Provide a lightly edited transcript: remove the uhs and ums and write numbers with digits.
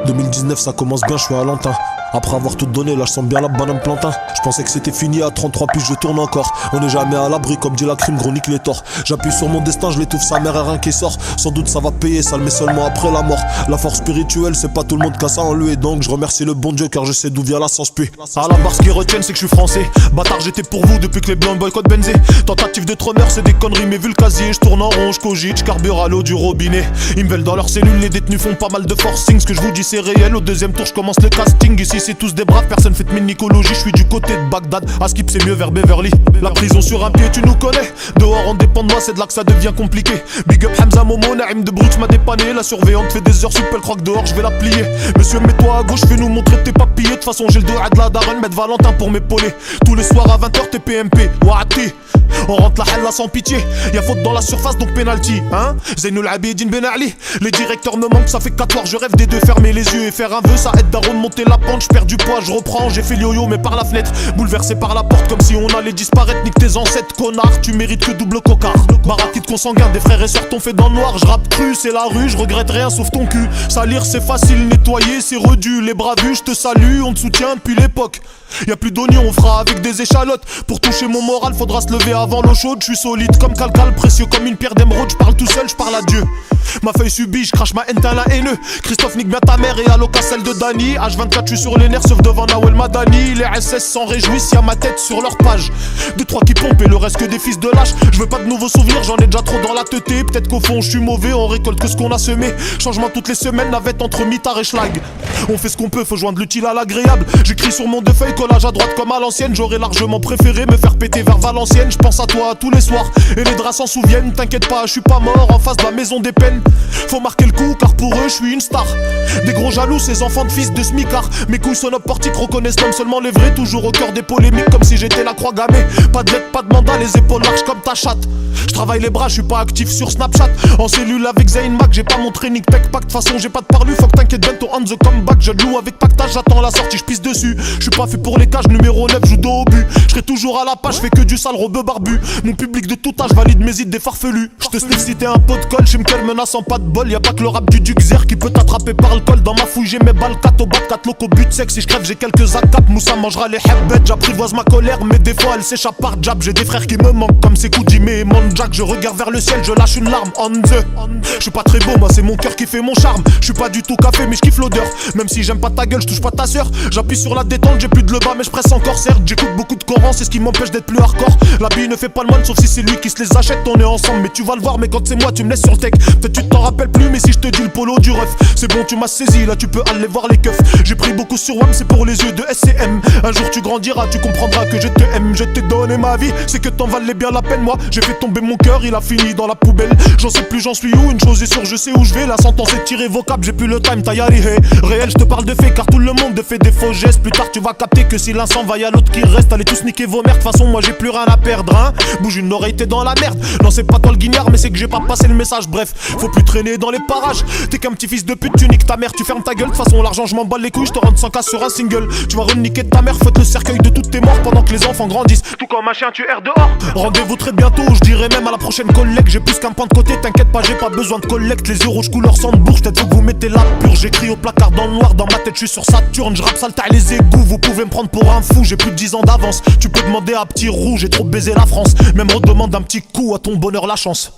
2019 ça commence bien, je suis à Lantin. Après avoir tout donné, là je sens bien la banane plantain. Je pensais que c'était fini, à 33 piges je tourne encore. On n'est jamais à l'abri, comme dit la crime, gros nique les torts. J'appuie sur mon destin, je l'étouffe, sa mère et rien qui sort. Sans doute ça va payer, ça le met seulement après la mort. La force spirituelle, c'est pas tout le monde qui a ça en lui. Et donc je remercie le bon Dieu car je sais d'où vient la sens puis. À la barre ce qu'ils retiennent c'est que je suis français. Bâtard j'étais pour vous depuis que les blancs boycottent Benzé. Tentative de trôneur c'est des conneries mais vu le casier je tourne en rond, je cogite, je carbure à l'eau du robinet. Ils me veulent dans leurs cellules, les détenus font pas mal de forcing. Ce que je vous dis c'est réel, au deuxième tour je commence le casting. Ici c'est tous des braves, personne fait de mynicologie. Je suis du côté de Bagdad, à Skip c'est mieux vers Beverly. La prison sur un pied tu nous connais. Dehors on dépend de moi, c'est de là que ça devient compliqué. Big up Hamza Momo, Naïm de Brux m'a dépanné. La surveillante fait des heures sup, elle croit que dehors je vais la plier. Monsieur mets-toi à gauche, fais nous montrer tes papiers. De toute façon j'ai le dos à de la daronne, mettre Valentin pour m'épauler. Tous les soirs à 20h TPMP, Wahati. On rentre la hella sans pitié. Y'a faute dans la surface donc penalty, hein. Zainoul Abidine Ben Ali. Les directeurs me manquent, ça fait 4 soirs. Je rêve des deux, fermer les yeux et faire un vœu. Ça aide à remonter la pente, je perds du poids, je reprends. J'ai fait le yo-yo mais par la fenêtre, bouleversé par la porte comme si on allait disparaître. Nique tes ancêtres, connard, tu mérites que double cocard. Barakite consanguin, des frères et sœurs t'ont fait dans le noir. Je rappe cru, c'est la rue, je regrette rien sauf ton cul. Salir c'est facile, nettoyer c'est redu. Les bras vus, je te salue, on te soutient depuis l'époque. Y'a plus d'oignons, on fera avec des échalotes. Pour toucher mon moral, faudra se lever avant l'eau chaude. Je suis solide comme calcal, précieux comme une pierre d'émeraude. Je parle tout seul, je parle à Dieu. Ma feuille subit, je crache ma haine, t'as la haineux. Christophe nique bien ta mère et alloca celle de Dani. H24, je suis sur les nerfs sauf devant Nawel Madani. Les SS s'en réjouissent, y'a ma tête sur leur page. 2-3 qui pompent et le reste que des fils de lâche. Je veux pas de nouveaux souvenirs, j'en ai déjà trop dans la teuté. Peut-être qu'au fond je suis mauvais, on récolte que ce qu'on a semé. Changement toutes les semaines, navette entre mitard et schlag. On fait ce qu'on peut, faut joindre l'utile à l'agréable. J'écris sur mon deux feuilles, collage à droite comme à l'ancienne. J'aurais largement préféré me faire péter vers Valenciennes. Je pense à toi tous les soirs et les draps s'en souviennent. T'inquiète pas, je suis pas mort en face de la maison des peines. Faut marquer le coup car pour eux je suis une star. Des gros jaloux, ces enfants de fils de smicard. Mes couilles sonoportiques reconnaissent l'homme seulement les vrais. Toujours au cœur des polémiques comme si j'étais la croix gammée. Pas de lettres, pas de mandat, les épaules larges comme ta chatte. Je travaille les bras, je suis pas actif sur Snapchat. En cellule avec Zayn Mac, j'ai pas montré Nick Peck Pack. De toute façon j'ai pas de parlu, faut que t'inquiète bientôt on the comeback. Je joue avec pactage, j'attends la sortie, je pisse dessus. Je suis pas fait pour les cages, numéro 9, joue dos au but. Je serai toujours à la page, fais que du sale rebeu barbu. Mon public de tout âge valide mes idées farfelues. Je te sniff si t'es un pot de colle, j'aime quelle menaçant pas de bol. Y'a pas que le rap du Duxer qui peut t'attraper par le col. Dans ma fouille j'ai mes balles 4 au bat 4 locaux but sec. Si je crève j'ai quelques acapes, Moussa mangera les hebbets. J'apprivoise ma colère mais des fois elle s'échappe par jab. J'ai des frères qui me manquent comme c'est Kudime et Monjack. Je regarde vers le ciel, je lâche une larme on the. Je suis pas très beau, moi c'est mon cœur qui fait mon charme. Je suis pas du tout café mais je kiffe l'odeur. Même si j'aime pas ta gueule, je touche pas ta sœur. J'appuie sur la détente, j'ai plus de le bas mais je presse encore. Certes j'écoute beaucoup de Coran, c'est ce qui m'empêche d'être plus hardcore. La bille ne fait pas le moine sauf si c'est lui qui se les achète. On est ensemble mais tu vas le voir, mais quand c'est moi tu me laisses sur le tech. Peut-être tu t'en rappelles plus mais si je te dis le polo du ref, c'est bon tu m'as saisi, là tu peux aller voir les keufs. J'ai pris beaucoup sur WAM, c'est pour les yeux de SCM. Un jour tu grandiras, tu comprendras que je te aime. Je t'ai donné ma vie, c'est que t'en valais bien la peine. Moi j'ai fait tomber mon cœur, il a fini dans la poubelle. J'en sais plus, j'en suis où, une chose est sûre, je sais où je vais. La sentence est irrévocable, j'ai plus le time, t'as yarihé. Réel, je te parle de faits car tout le monde fait des faux gestes. Plus tard tu vas capter que si l'un s'en va y'a l'autre qui reste. Allez tous niquer vos mères, de toute façon moi j'ai plus rien à perdre hein. Bouge une oreille, t'es dans la merde. Non c'est pas toi le guignard mais c'est que j'ai pas passé le message. Bref, faut plus traîner dans les parages. T'es qu'un petit fils de pute, tu niques ta mère, tu fermes ta gueule. De toute façon l'argent je m'en bats les couilles, je te rends 100K sur un single. Tu vas reniquer ta mère, faites le cercueil de toutes tes morts pendant que les enfants grandissent. Tout comme un chien tu erres dehors. Rendez-vous très bientôt, je dirais même à la prochaine collecte. J'ai plus qu'un point de côté, t'inquiète pas, j'ai pas besoin de collecte. Les yeux rouges couleur sang de bourge, peut-être que vous mettez la purge. J'écris au placard dans le noir, dans ma tête je suis sur Saturne. Je rappe sale taille les égouts, vous pouvez me prendre pour un fou. J'ai plus de 10 ans d'avance, tu peux demander à petit roux. J'ai trop baisé la France, même redemande un petit coup à ton bonheur la chance.